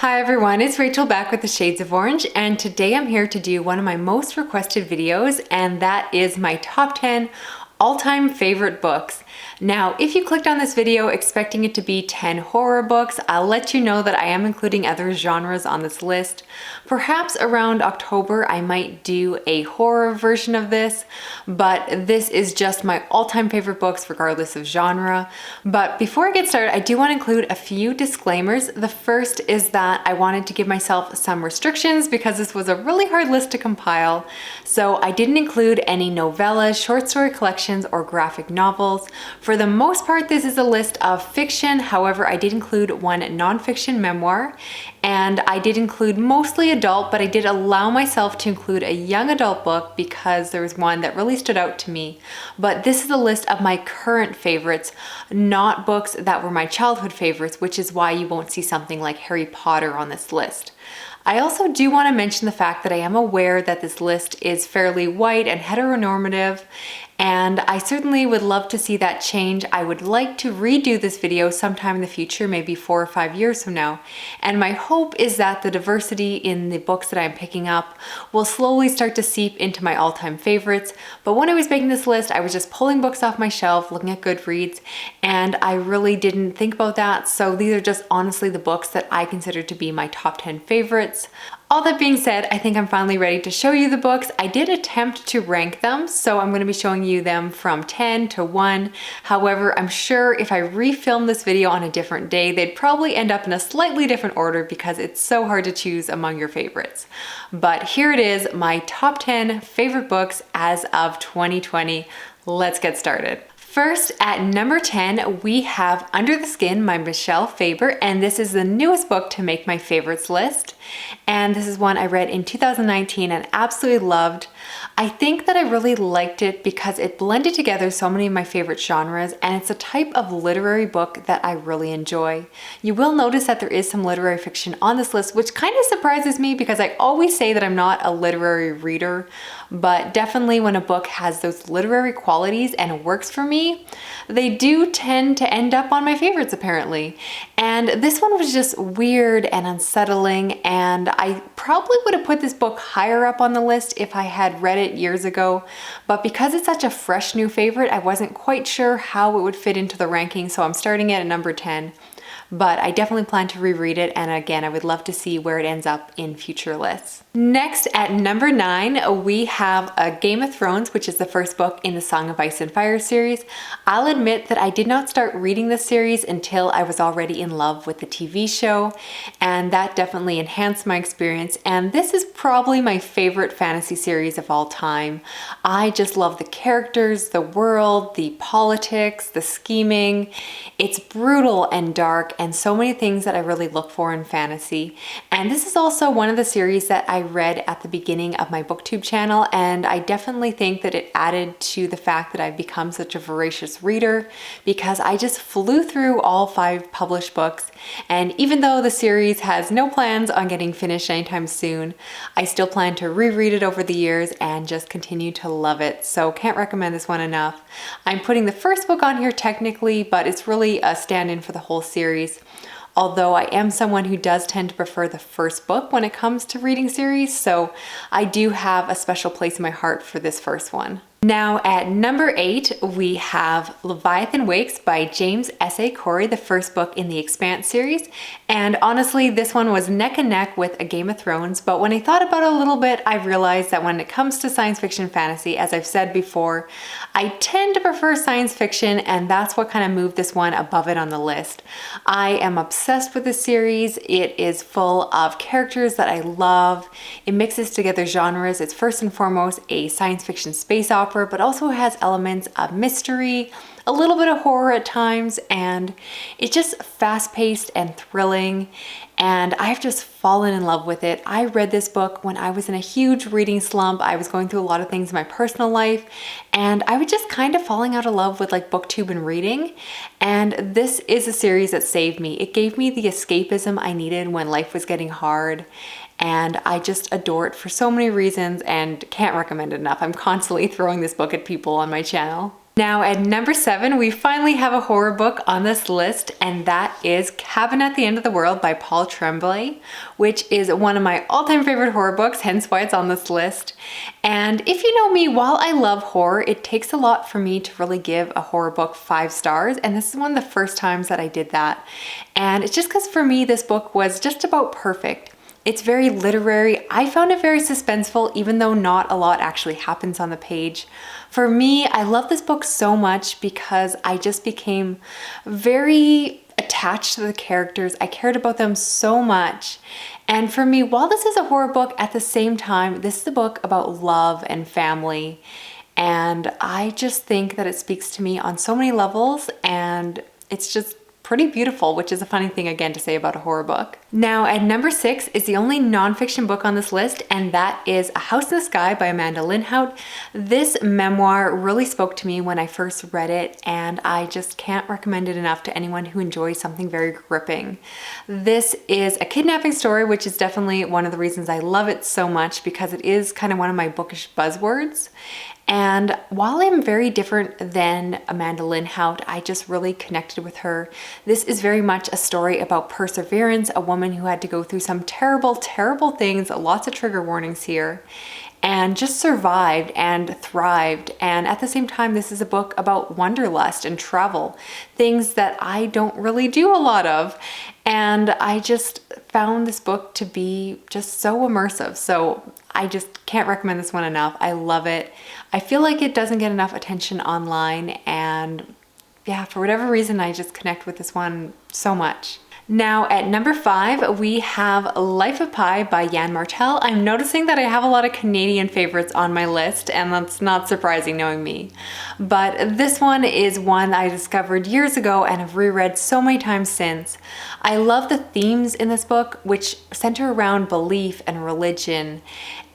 Hi everyone, it's Rachel back with the Shades of Orange, and today I'm here to do one of my most requested videos, and that is my top 10 all-time favorite books. Now, if you clicked on this video expecting it to be 10 horror books, I'll let you know that I am including other genres on this list. Perhaps around October I might do a horror version of this, but this is just my all-time favorite books regardless of genre. But before I get started, I do want to include a few disclaimers. The first is that I wanted to give myself some restrictions because this was a really hard list to compile. So I didn't include any novellas, short story collections, or graphic novels. For the most part, this is a list of fiction. However, I did include one nonfiction memoir, and I did include mostly adult, but I did allow myself to include a young adult book because there was one that really stood out to me. But this is a list of my current favorites, not books that were my childhood favorites, which is why you won't see something like Harry Potter on this list. I also do want to mention the fact that I am aware that this list is fairly white and heteronormative, and I certainly would love to see that change. I would like to redo this video sometime in the future, maybe 4 or 5 years from now. And my hope is that the diversity in the books that I'm picking up will slowly start to seep into my all-time favorites. But when I was making this list, I was just pulling books off my shelf, looking at Goodreads, and I really didn't think about that. So these are just honestly the books that I consider to be my top 10 favorites. All that being said, I think I'm finally ready to show you the books. I did attempt to rank them, so I'm going to be showing you them from 10 to 1. However, I'm sure if I refilm this video on a different day, they'd probably end up in a slightly different order because it's so hard to choose among your favorites. But here it is, my top 10 favorite books as of 2020. Let's get started. First, at number 10, we have Under the Skin by Michelle Faber, and this is the newest book to make my favorites list. And this is one I read in 2019 and absolutely loved. I think that I really liked it because it blended together so many of my favorite genres, and it's a type of literary book that I really enjoy. You will notice that there is some literary fiction on this list, which kind of surprises me because I always say that I'm not a literary reader, but definitely when a book has those literary qualities and it works for me, they do tend to end up on my favorites apparently. And this one was just weird and unsettling, and I probably would have put this book higher up on the list if I had read it years ago, but because it's such a fresh new favorite, I wasn't quite sure how it would fit into the ranking, so I'm starting it at number 10. But I definitely plan to reread it, and again, I would love to see where it ends up in future lists. Next, at number 9, we have Game of Thrones, which is the first book in the Song of Ice and Fire series. I'll admit that I did not start reading this series until I was already in love with the TV show, and that definitely enhanced my experience, and this is probably my favorite fantasy series of all time. I just love the characters, the world, the politics, the scheming. It's brutal and dark, and so many things that I really look for in fantasy. And this is also one of the series that I read at the beginning of my booktube channel, and I definitely think that it added to the fact that I've become such a voracious reader because I just flew through all 5 published books, and even though the series has no plans on getting finished anytime soon, I still plan to reread it over the years and just continue to love it. So can't recommend this one enough. I'm putting the first book on here technically, but it's really a stand-in for the whole series. Although I am someone who does tend to prefer the first book when it comes to reading series, so I do have a special place in my heart for this first one. Now at number 8, we have Leviathan Wakes by James S.A. Corey, the first book in the Expanse series. And honestly, this one was neck and neck with A Game of Thrones, but when I thought about it a little bit, I realized that when it comes to science fiction fantasy, as I've said before, I tend to prefer science fiction, and that's what kind of moved this one above it on the list. I am obsessed with this series. It is full of characters that I love. It mixes together genres. It's first and foremost a science fiction space opera, but also has elements of mystery, a little bit of horror at times, and it's just fast-paced and thrilling, and I've just fallen in love with it. I read this book when I was in a huge reading slump. I was going through a lot of things in my personal life, and I was just kind of falling out of love with like booktube and reading, and this is a series that saved me. It gave me the escapism I needed when life was getting hard, and I just adore it for so many reasons and can't recommend it enough. I'm constantly throwing this book at people on my channel. Now at number 7, we finally have a horror book on this list, and that is Cabin at the End of the World by Paul Tremblay, which is one of my all-time favorite horror books, hence why it's on this list. And if you know me, while I love horror, it takes a lot for me to really give a horror book 5 stars, and this is one of the first times that I did that. And it's just because for me, this book was just about perfect. It's very literary. I found it very suspenseful, even though not a lot actually happens on the page. For me, I love this book so much because I just became very attached to the characters. I cared about them so much. And for me, while this is a horror book, at the same time, this is a book about love and family. And I just think that it speaks to me on so many levels, and it's just pretty beautiful, which is a funny thing again to say about a horror book. Now at number 6 is the only nonfiction book on this list, and that is A House in the Sky by Amanda Linhout. This memoir really spoke to me when I first read it, and I just can't recommend it enough to anyone who enjoys something very gripping. This is a kidnapping story, which is definitely one of the reasons I love it so much, because it is kind of one of my bookish buzzwords. And while I'm very different than Amanda Linhout, I just really connected with her. This is very much a story about perseverance, a woman who had to go through some terrible, terrible things, lots of trigger warnings here, and just survived and thrived. And at the same time, this is a book about wanderlust and travel, things that I don't really do a lot of. And I just found this book to be just so immersive. So I just can't recommend this one enough. I love it. I feel like it doesn't get enough attention online, and yeah, for whatever reason, I just connect with this one so much. Now at number 5, we have Life of Pi by Yann Martel. I'm noticing that I have a lot of Canadian favorites on my list, and that's not surprising knowing me. But this one is one I discovered years ago and have reread so many times since. I love the themes in this book, which center around belief and religion.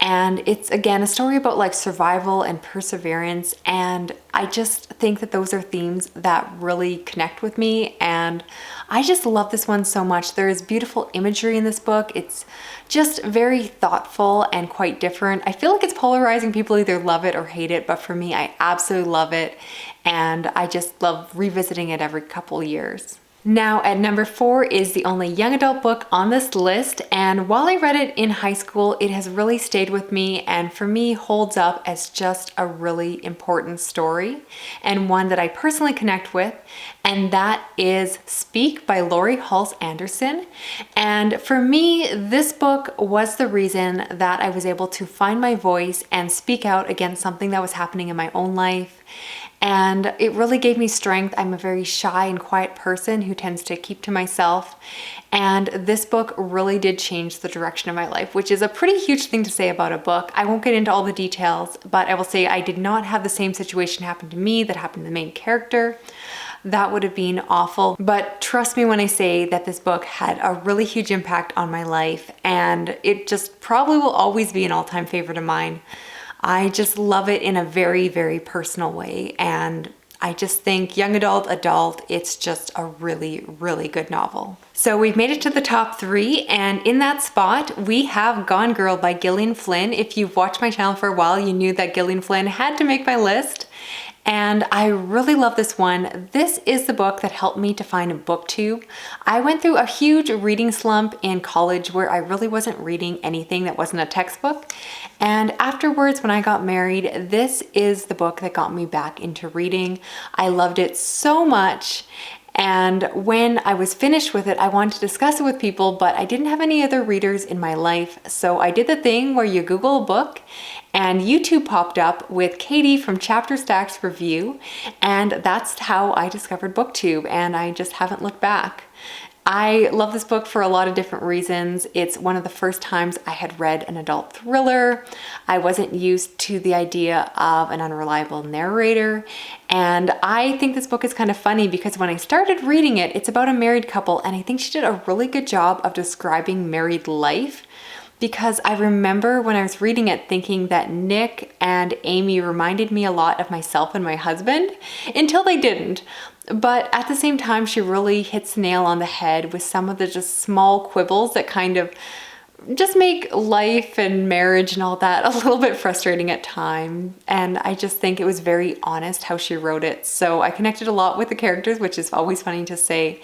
And it's, again, a story about like survival and perseverance. And I just think that those are themes that really connect with me. And I just love this one so much. There is beautiful imagery in this book. It's just very thoughtful and quite different. I feel like it's polarizing. People either love it or hate it. But for me, I absolutely love it. And I just love revisiting it every couple years. Now at number 4 is the only young adult book on this list, and while I read it in high school, it has really stayed with me and for me holds up as just a really important story and one that I personally connect with, and that is Speak by Laurie Halse Anderson. And for me, this book was the reason that I was able to find my voice and speak out against something that was happening in my own life. And it really gave me strength. I'm a very shy and quiet person who tends to keep to myself. And this book really did change the direction of my life, which is a pretty huge thing to say about a book. I won't get into all the details, but I will say I did not have the same situation happen to me that happened to the main character. That would have been awful. But trust me when I say that this book had a really huge impact on my life, and it just probably will always be an all-time favorite of mine. I just love it in a very, very personal way. And I just think young adult, it's just a really, really good novel. So we've made it to the top 3, and in that spot, we have Gone Girl by Gillian Flynn. If you've watched my channel for a while, you knew that Gillian Flynn had to make my list. And I really love this one. This is the book that helped me to find a booktube. I went through a huge reading slump in college where I really wasn't reading anything that wasn't a textbook. And afterwards, when I got married, this is the book that got me back into reading. I loved it so much. And when I was finished with it, I wanted to discuss it with people, but I didn't have any other readers in my life. So I did the thing where you Google a book and YouTube popped up with Katie from Chapter Stacks Review. And that's how I discovered booktube, and I just haven't looked back. I love this book for a lot of different reasons. It's one of the first times I had read an adult thriller. I wasn't used to the idea of an unreliable narrator. And I think this book is kind of funny because when I started reading it, it's about a married couple, and I think she did a really good job of describing married life. Because I remember when I was reading it thinking that Nick and Amy reminded me a lot of myself and my husband, until they didn't. But at the same time, she really hits the nail on the head with some of the just small quibbles that kind of just make life and marriage and all that a little bit frustrating at times. And I just think it was very honest how she wrote it. So I connected a lot with the characters, which is always funny to say.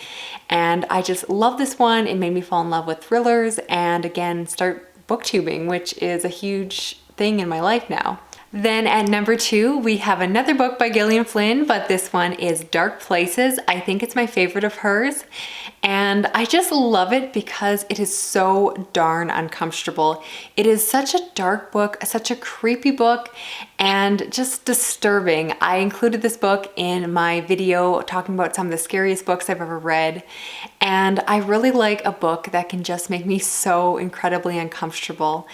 And I just love this one. It made me fall in love with thrillers and again, start booktubing, which is a huge thing in my life now. Then at number 2, we have another book by Gillian Flynn, but this one is Dark Places. I think it's my favorite of hers. And I just love it because it is so darn uncomfortable. It is such a dark book, such a creepy book, and just disturbing. I included this book in my video talking about some of the scariest books I've ever read. And I really like a book that can just make me so incredibly uncomfortable.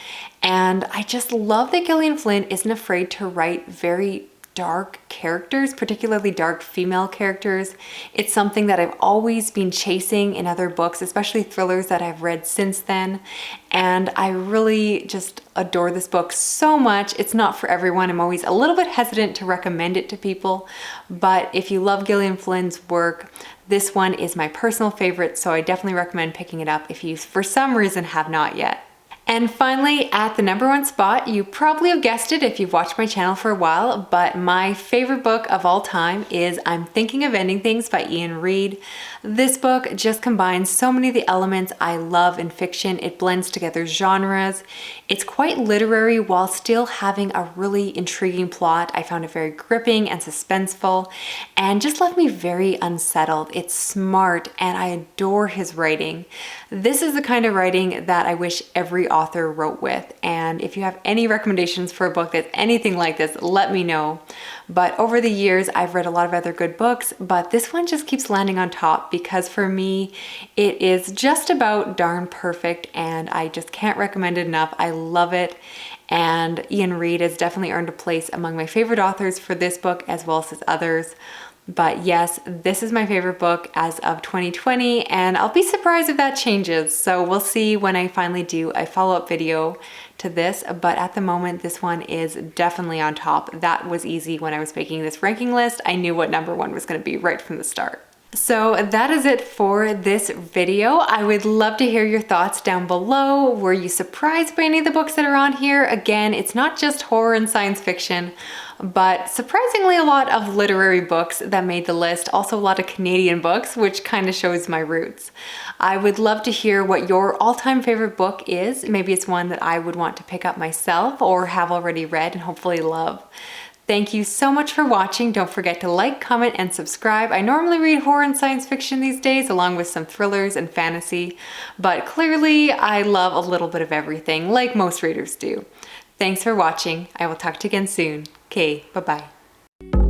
And I just love that Gillian Flynn isn't afraid to write very dark characters, particularly dark female characters. It's something that I've always been chasing in other books, especially thrillers that I've read since then. And I really just adore this book so much. It's not for everyone. I'm always a little bit hesitant to recommend it to people, but if you love Gillian Flynn's work, this one is my personal favorite, so I definitely recommend picking it up if you for some reason have not yet. And finally, at the number 1 spot, you probably have guessed it if you've watched my channel for a while, but my favorite book of all time is I'm Thinking of Ending Things by Ian Reid. This book just combines so many of the elements I love in fiction. It blends together genres. It's quite literary while still having a really intriguing plot. I found it very gripping and suspenseful and just left me very unsettled. It's smart and I adore his writing. This is the kind of writing that I wish every author wrote with, and if you have any recommendations for a book that's anything like this, let me know. But over the years, I've read a lot of other good books, but this one just keeps landing on top because for me, it is just about darn perfect and I just can't recommend it enough. I love it. And Ian Reid has definitely earned a place among my favorite authors for this book as well as his others. But yes, this is my favorite book as of 2020, and I'll be surprised if that changes. So we'll see when I finally do a follow-up video to this, but at the moment, this one is definitely on top. That was easy when I was making this ranking list. I knew what number 1 was gonna be right from the start. So that is it for this video. I would love to hear your thoughts down below. Were you surprised by any of the books that are on here? Again, it's not just horror and science fiction, but surprisingly a lot of literary books that made the list. Also a lot of Canadian books, which kind of shows my roots. I would love to hear what your all-time favorite book is. Maybe it's one that I would want to pick up myself or have already read and hopefully love. Thank you so much for watching. Don't forget to like, comment, and subscribe. I normally read horror and science fiction these days, along with some thrillers and fantasy, but clearly I love a little bit of everything, like most readers do. Thanks for watching. I will talk to you again soon. Okay, bye-bye.